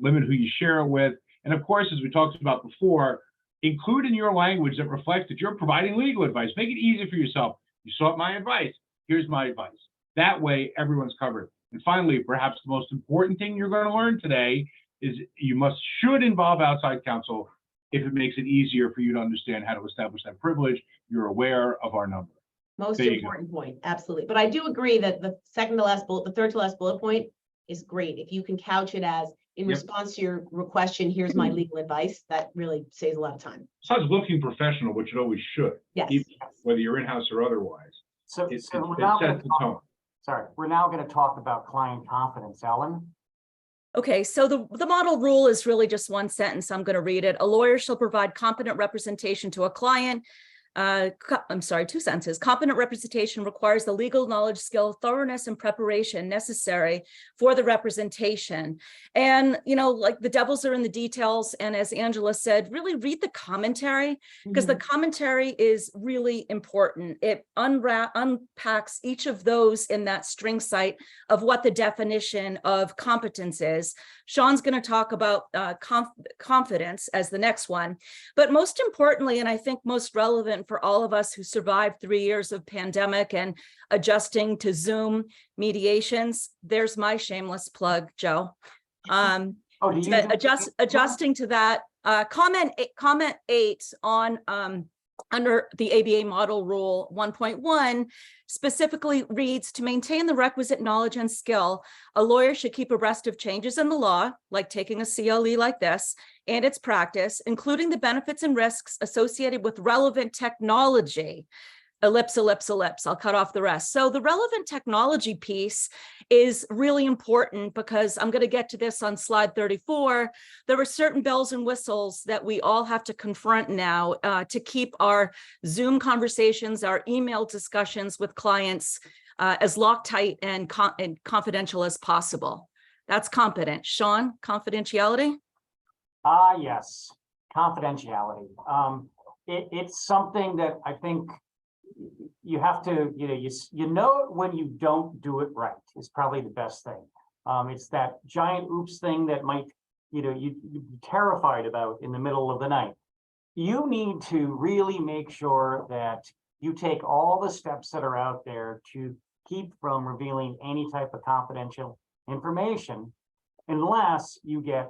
Speaker 2: Limit who you share it with. And of course, as we talked about before, include in your language that reflects that you're providing legal advice. Make it easy for yourself. You sought my advice. Here's my advice. That way, everyone's covered. And finally, perhaps the most important thing you're going to learn today is you should involve outside counsel if it makes it easier for you to understand how to establish that privilege. You're aware of our number.
Speaker 3: Most important point, absolutely. But I do agree that the third to last bullet point is great. If you can couch it as, in response to your question, here's my legal advice, that really saves a lot of time.
Speaker 2: Besides looking professional, which it always should,
Speaker 3: yes,
Speaker 2: whether you're in-house or otherwise.
Speaker 1: So
Speaker 2: it
Speaker 1: we're now
Speaker 2: sets the tone.
Speaker 1: We're now going to talk about client confidence. Ellen?
Speaker 4: Okay, so the model rule is really just one sentence. I'm going to read it. A lawyer shall provide competent representation to a client. I'm sorry, two sentences. Competent representation requires the legal knowledge, skill, thoroughness, and preparation necessary for the representation. And, you know, like the devils are in the details. And as Angela said, really read the commentary, because the commentary is really important. It unpacks each of those in that string site of what the definition of competence is. Sean's going to talk about confidence as the next one. But most importantly, and I think most relevant for all of us who survived 3 years of pandemic and adjusting to Zoom mediations, there's my shameless plug, Joe. Adjusting to that, comment 8 on under the ABA model rule 1.1 specifically reads, to maintain the requisite knowledge and skill, a lawyer should keep abreast of changes in the law, like taking a CLE like this, and its practice, including the benefits and risks associated with relevant technology. Ellipse, ellipse, ellipse. I'll cut off the rest. So the relevant technology piece is really important because I'm going to get to this on slide 34. There are certain bells and whistles that we all have to confront now to keep our Zoom conversations, our email discussions with clients as Loctite and confidential as possible. That's competent. Sean, confidentiality?
Speaker 1: Yes, confidentiality. It's something that I think you have to, you know when you don't do it right is probably the best thing. It's that giant oops thing that might, you'd be terrified about in the middle of the night. You need to really make sure that you take all the steps that are out there to keep from revealing any type of confidential information unless you get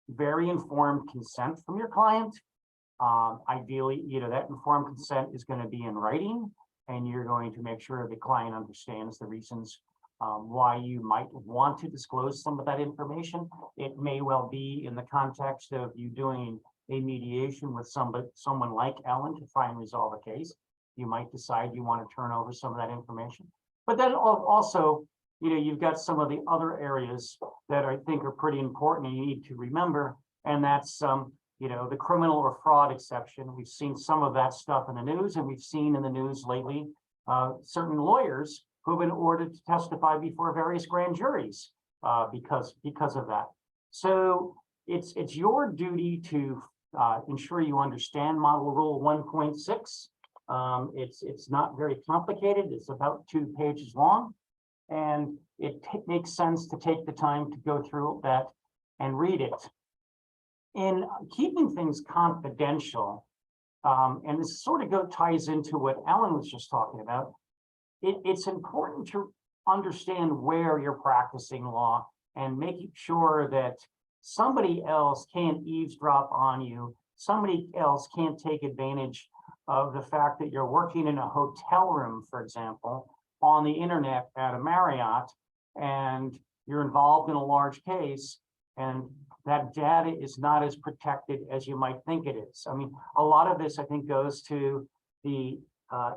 Speaker 1: very informed consent from your client. Ideally, that informed consent is going to be in writing, and you're going to make sure the client understands the reasons why you might want to disclose some of that information. It may well be in the context of you doing a mediation with someone like Ellen to try and resolve a case. You might decide you want to turn over some of that information. But then also, you've got some of the other areas that I think are pretty important and you need to remember, and that's the criminal or fraud exception. We've seen some of that stuff in the news, and we've seen in the news lately certain lawyers who have been ordered to testify before various grand juries because of that. So it's your duty to ensure you understand Model Rule 1.6. It's not very complicated. It's about 2 pages long, and it makes sense to take the time to go through that and read it. In keeping things confidential, and this sort of ties into what Ellen was just talking about, it's important to understand where you're practicing law and making sure that somebody else can't eavesdrop on you. Somebody else can't take advantage of the fact that you're working in a hotel room, for example, on the internet at a Marriott, and you're involved in a large case, and that data is not as protected as you might think it is. I mean, a lot of this, I think, goes to the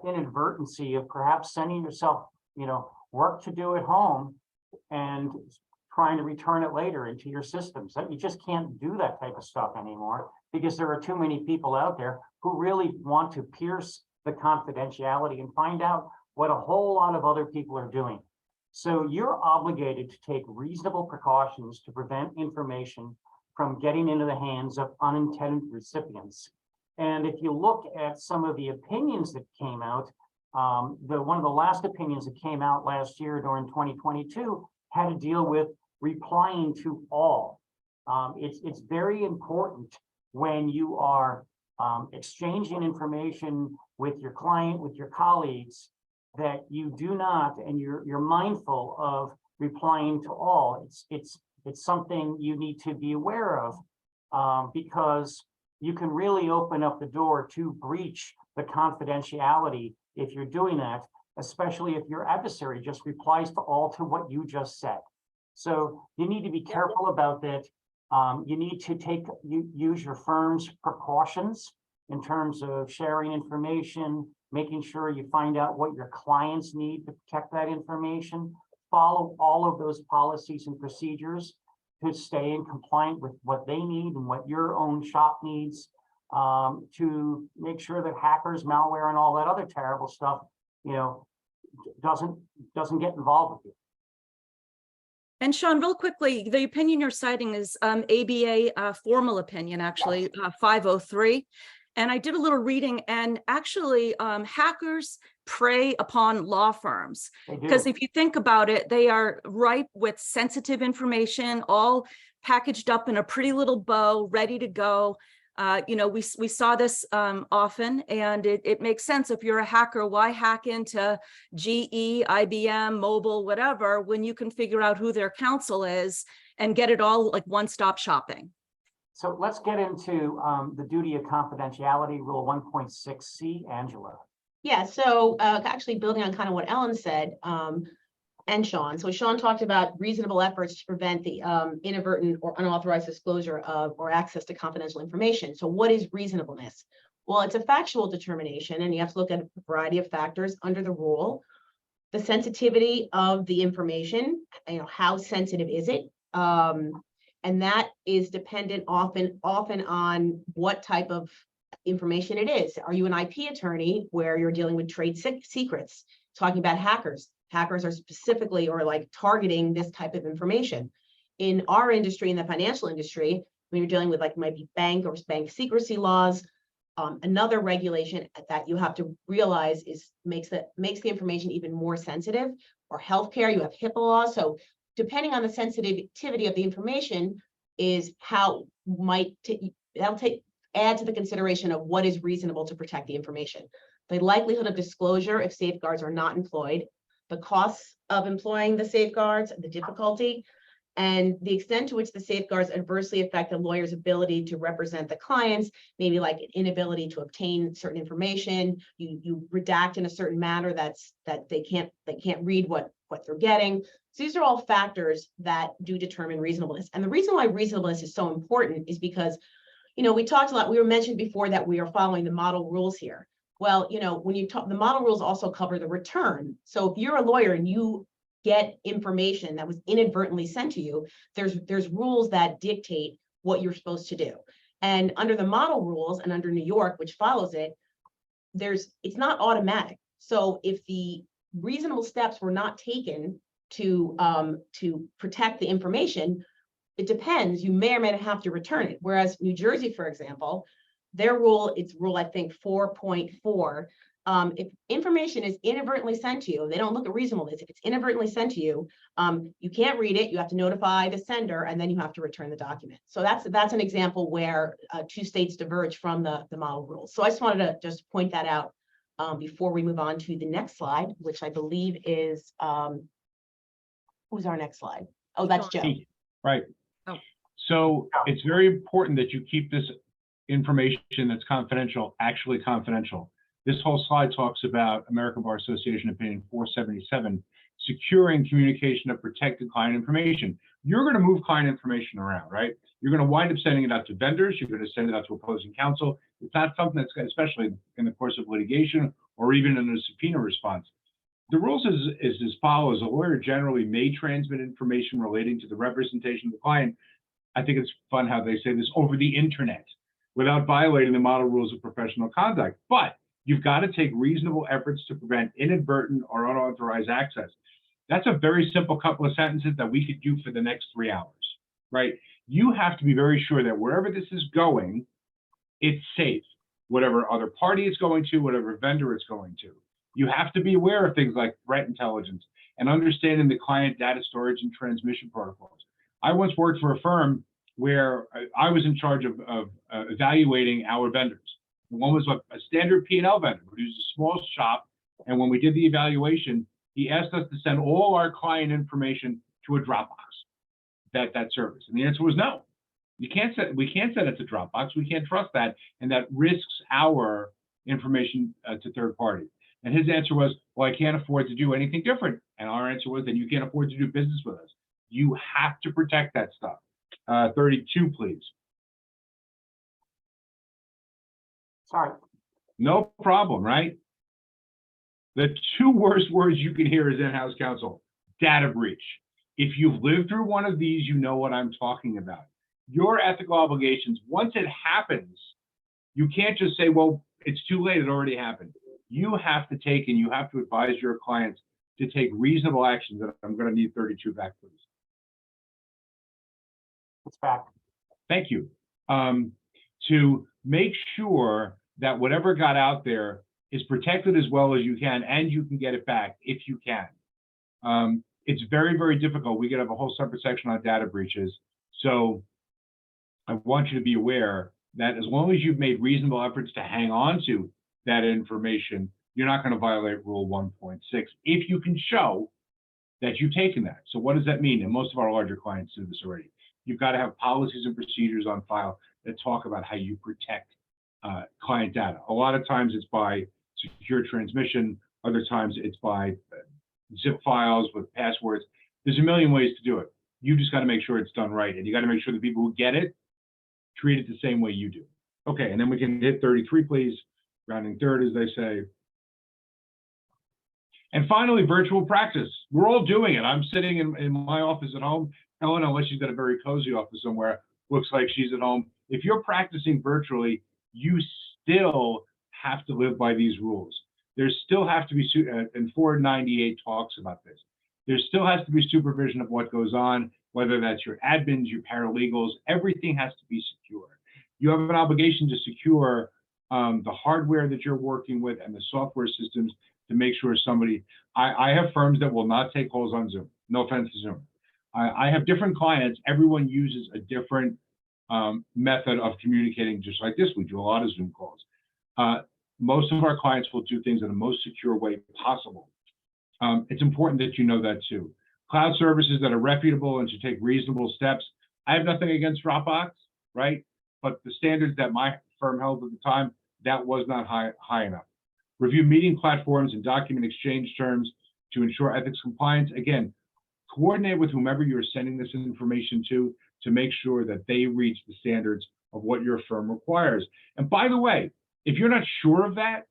Speaker 1: inadvertency of perhaps sending yourself, work to do at home and trying to return it later into your systems. That you just can't do that type of stuff anymore because there are too many people out there who really want to pierce the confidentiality and find out what a whole lot of other people are doing. So you're obligated to take reasonable precautions to prevent information from getting into the hands of unintended recipients. And if you look at some of the opinions that came out, one of the last opinions that came out last year during 2022 had to deal with replying to all. It's very important when you are exchanging information with your client, with your colleagues, that you do not, and you're mindful of replying to all. It's something you need to be aware of because you can really open up the door to breach the confidentiality if you're doing that, especially if your adversary just replies to all to what you just said. So you need to be careful about that. You need to use your firm's precautions in terms of sharing information, making sure you find out what your clients need to protect that information, follow all of those policies and procedures to stay in compliant with what they need and what your own shop needs, to make sure that hackers, malware, and all that other terrible stuff, doesn't get involved with you.
Speaker 4: And Sean, real quickly, the opinion you're citing is ABA formal opinion, actually, 503. And I did a little reading, and actually hackers prey upon law firms. Because if you think about it, they are ripe with sensitive information, all packaged up in a pretty little bow, ready to go. We saw this often, and it makes sense. If you're a hacker, why hack into GE, IBM, mobile, whatever, when you can figure out who their counsel is and get it all like one-stop shopping?
Speaker 1: So let's get into the duty of confidentiality, Rule 1.6C, Angela.
Speaker 3: Yeah, so actually building on kind of what Ellen said, and Sean. So Sean talked about reasonable efforts to prevent the inadvertent or unauthorized disclosure of or access to confidential information. So what is reasonableness? Well, it's a factual determination, and you have to look at a variety of factors under the rule. The sensitivity of the information, how sensitive is it? And that is dependent often on what type of information it is. Are you an IP attorney where you're dealing with trade secrets? Talking about hackers. Hackers are specifically or like targeting this type of information. In our industry, in the financial industry, when you're dealing with like might be bank or bank secrecy laws, another regulation that you have to realize makes the information even more sensitive. Or healthcare, you have HIPAA laws. So depending on the sensitivity of the information is how add to the consideration of what is reasonable to protect the information. the likelihood of disclosure if safeguards are not employed, the costs of employing the safeguards, the difficulty, and the extent to which the safeguards adversely affect the lawyer's ability to represent the clients, maybe like an inability to obtain certain information, you redact in a certain manner that they can't read what they're getting. So these are all factors that do determine reasonableness. And the reason why reasonableness is so important is because, we talked a lot, we were mentioned before that we are following the model rules here. Well, when you talk, the model rules also cover the return. So if you're a lawyer and you get information that was inadvertently sent to you, there's rules that dictate what you're supposed to do. And under the model rules and under New York, which follows it, it's not automatic. So if the reasonable steps were not taken to protect the information, it depends. You may or may not have to return it. Whereas New Jersey, for example, their rule, it's rule, I think, 4.4. If information is inadvertently sent to you, they don't look at reasonableness. If it's inadvertently sent to you, you can't read it. You have to notify the sender, and then you have to return the document. So that's an example where two states diverge from the model rules. So I just wanted to just point that out before we move on to the next slide, which I believe is who's our next slide? Oh, that's Joe.
Speaker 2: Right.
Speaker 4: Oh.
Speaker 2: So it's very important that you keep this information that's confidential actually confidential. This whole slide talks about American Bar Association Opinion 477, securing communication of protected client information. You're going to move client information around, right? You're going to wind up sending it out to vendors. You're going to send it out to opposing counsel. It's not something that's, especially in the course of litigation or even in a subpoena response. The rules is as follows. A lawyer generally may transmit information relating to the representation of the client. I think it's fun how they say this, over the internet, without violating the model rules of professional conduct. But you've got to take reasonable efforts to prevent inadvertent or unauthorized access. That's a very simple couple of sentences that we could do for the next 3 hours, right? You have to be very sure that wherever this is going, it's safe. Whatever other party it's going to, whatever vendor it's going to. You have to be aware of things like threat intelligence and understanding the client data storage and transmission protocols. I once worked for a firm where I was in charge of evaluating our vendors. One was a standard P&L vendor, who was a small shop. And when we did the evaluation, he asked us to send all our client information to a Dropbox, that service. And the answer was no. We can't send it to Dropbox. We can't trust that. And that risks our information to third parties. And his answer was, well, I can't afford to do anything different. And our answer was, then you can't afford to do business with us. You have to protect that stuff. 32, please.
Speaker 1: Sorry.
Speaker 2: No problem, right? The two worst words you can hear is in-house counsel: data breach. If you've lived through one of these, you know what I'm talking about. Your ethical obligations, once it happens, you can't just say, well, it's too late, it already happened. You have to take and you have to advise your clients to take reasonable actions. And I'm going to need 32 back, please.
Speaker 1: It's back.
Speaker 2: Thank you. To make sure that whatever got out there is protected as well as you can, and you can get it back if you can. It's very, very difficult. We could have a whole separate section on data breaches. So I want you to be aware that as long as you've made reasonable efforts to hang on to that information, you're not going to violate Rule 1.6 if you can show that you've taken that. So what does that mean? And most of our larger clients do this already. You've got to have policies and procedures on file that talk about how you protect client data. A lot of times it's by secure transmission. Other times it's by zip files with passwords. There's a million ways to do it. You just got to make sure it's done right. And you got to make sure the people who get it treat it the same way you do. Okay, and then we can hit 33, please. Rounding third, as they say. And finally, virtual practice. We're all doing it. I'm sitting in my office at home. Ellen, unless she's got a very cozy office somewhere, looks like she's at home. If you're practicing virtually, you still have to live by these rules. There still have to be, and 498 talks about this. There still has to be supervision of what goes on, whether that's your admins, your paralegals, everything has to be secure. You have an obligation to secure the hardware that you're working with and the software systems to make sure somebody, I have firms that will not take calls on Zoom. No offense to Zoom. I have different clients. Everyone uses a different method of communicating, just like this. We do a lot of Zoom calls. most of our clients will do things in the most secure way possible. It's important that you know that too. Cloud services that are reputable and should take reasonable steps. I have nothing against Dropbox, right? But the standards that my firm held at the time, that was not high enough. Review meeting platforms and document exchange terms to ensure ethics compliance. Again, coordinate with whomever you're sending this information to make sure that they reach the standards of what your firm requires. And by the way, if you're not sure of that,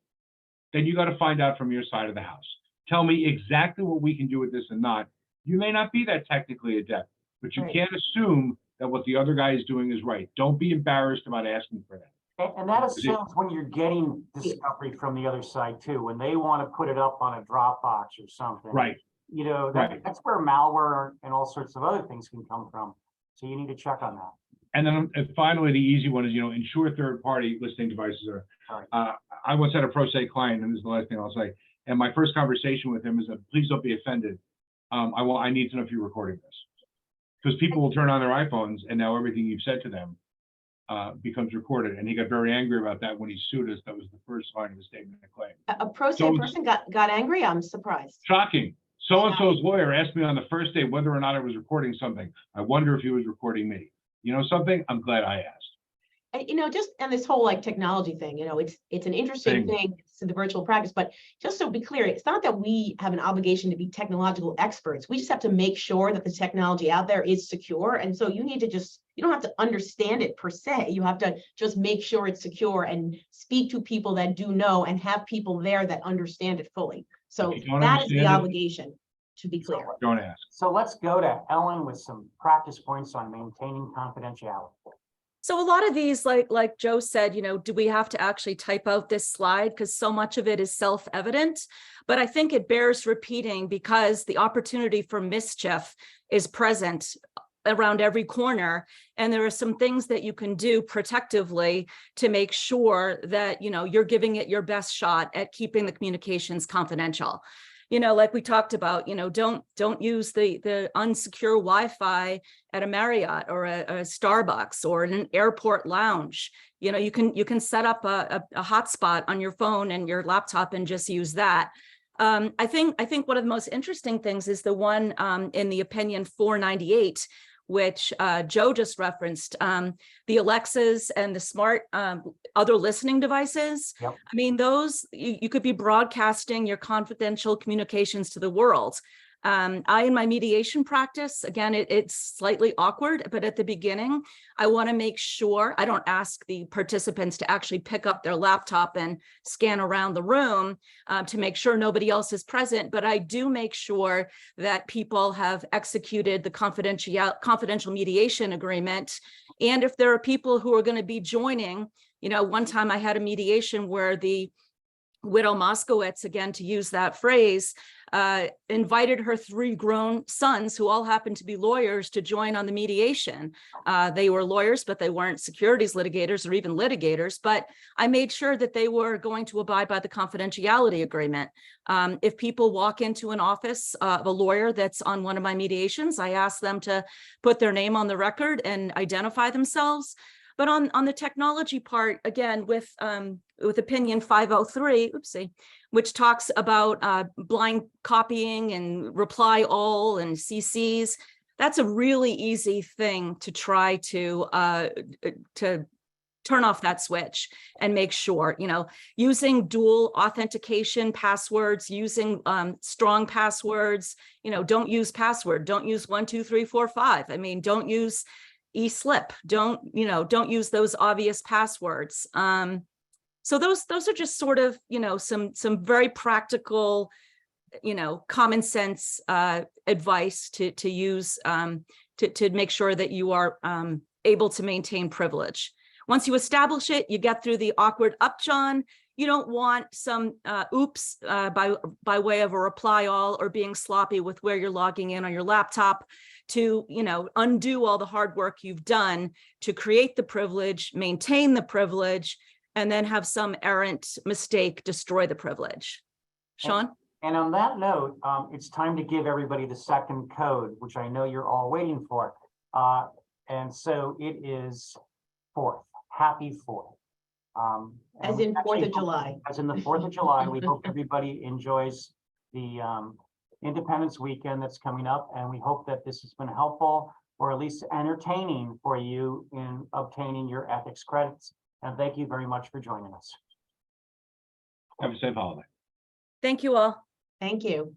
Speaker 2: then you got to find out from your side of the house. Tell me exactly what we can do with this and not. You may not be that technically adept, but you can't assume that what the other guy is doing is right. Don't be embarrassed about asking for that.
Speaker 1: And that assumes when you're getting discovery from the other side too, when they want to put it up on a Dropbox or something.
Speaker 2: Right.
Speaker 1: You know, that's where malware and all sorts of other things can come from. So you need to check on that.
Speaker 2: And then finally, the easy one is, ensure third-party listening devices are. I once had a pro se client, and this is the last thing I'll say. And my first conversation with him is that please don't be offended. I need to know if you're recording this, because people will turn on their iPhones and now everything you've said to them becomes recorded. And he got very angry about that when he sued us. That was the first line of the statement of claim.
Speaker 3: A pro se person got angry? I'm surprised.
Speaker 2: Shocking. So-and-so's lawyer asked me on the first day whether or not I was recording something. I wonder if he was recording me. You know something? I'm glad I asked.
Speaker 3: And, just and this whole technology thing, it's an interesting thing to the virtual practice, but just so to be clear, it's not that we have an obligation to be technological experts. We just have to make sure that the technology out there is secure. And so you need to you don't have to understand it per se. You have to just make sure it's secure and speak to people that do know and have people there that understand it fully. So that is the obligation, to be clear.
Speaker 2: Don't ask.
Speaker 1: So let's go to Ellen with some practice points on maintaining confidentiality.
Speaker 4: So a lot of these, like Joe said, do we have to actually type out this slide? Because so much of it is self-evident, but I think it bears repeating because the opportunity for mischief is present around every corner. And there are some things that you can do protectively to make sure that, you're giving it your best shot at keeping the communications confidential. Like we talked about, don't use the unsecure Wi-Fi at a Marriott or a Starbucks or in an airport lounge. You can set up a hotspot on your phone and your laptop and just use that. I think one of the most interesting things is the one in the opinion 498, which Joe just referenced, the Alexas and the smart other listening devices.
Speaker 1: Yep.
Speaker 4: I mean, those, you could be broadcasting your confidential communications to the world. In my mediation practice, again, it's slightly awkward, but at the beginning, I want to make sure I don't ask the participants to actually pick up their laptop and scan around the room to make sure nobody else is present. But I do make sure that people have executed the confidential mediation agreement. And if there are people who are going to be joining, one time I had a mediation where the widow Moskowitz, again, to use that phrase, invited her 3 grown sons who all happened to be lawyers to join on the mediation. They were lawyers, but they weren't securities litigators or even litigators, but I made sure that they were going to abide by the confidentiality agreement. If people walk into an office of a lawyer that's on one of my mediations, I ask them to put their name on the record and identify themselves. But on the technology part, again, with opinion 503, which talks about blind copying and reply all and CCs, that's a really easy thing to try to turn off that switch and make sure, using dual authentication passwords, using strong passwords, don't use password, don't use 1, 2, 3, 4, 5. I mean, don't use e-slip, don't use those obvious passwords. So those are just sort of, some very practical, common sense advice to use to make sure that you are able to maintain privilege. Once you establish it, you get through the awkward upjohn. You don't want some oops by way of a reply all or being sloppy with where you're logging in on your laptop to, undo all the hard work you've done to create the privilege, maintain the privilege, and then have some errant mistake destroy the privilege. Sean?
Speaker 1: And on that note, it's time to give everybody the second code, which I know you're all waiting for. And so it is 4th. Happy 4th. And
Speaker 3: As
Speaker 1: we
Speaker 3: in 4th
Speaker 1: actually
Speaker 3: of July.
Speaker 1: As in the 4th of July, we hope everybody enjoys the Independence Weekend that's coming up, and we hope that this has been helpful or at least entertaining for you in obtaining your ethics credits. And thank you very much for joining us.
Speaker 2: Have a safe holiday.
Speaker 4: Thank you all.
Speaker 3: Thank you.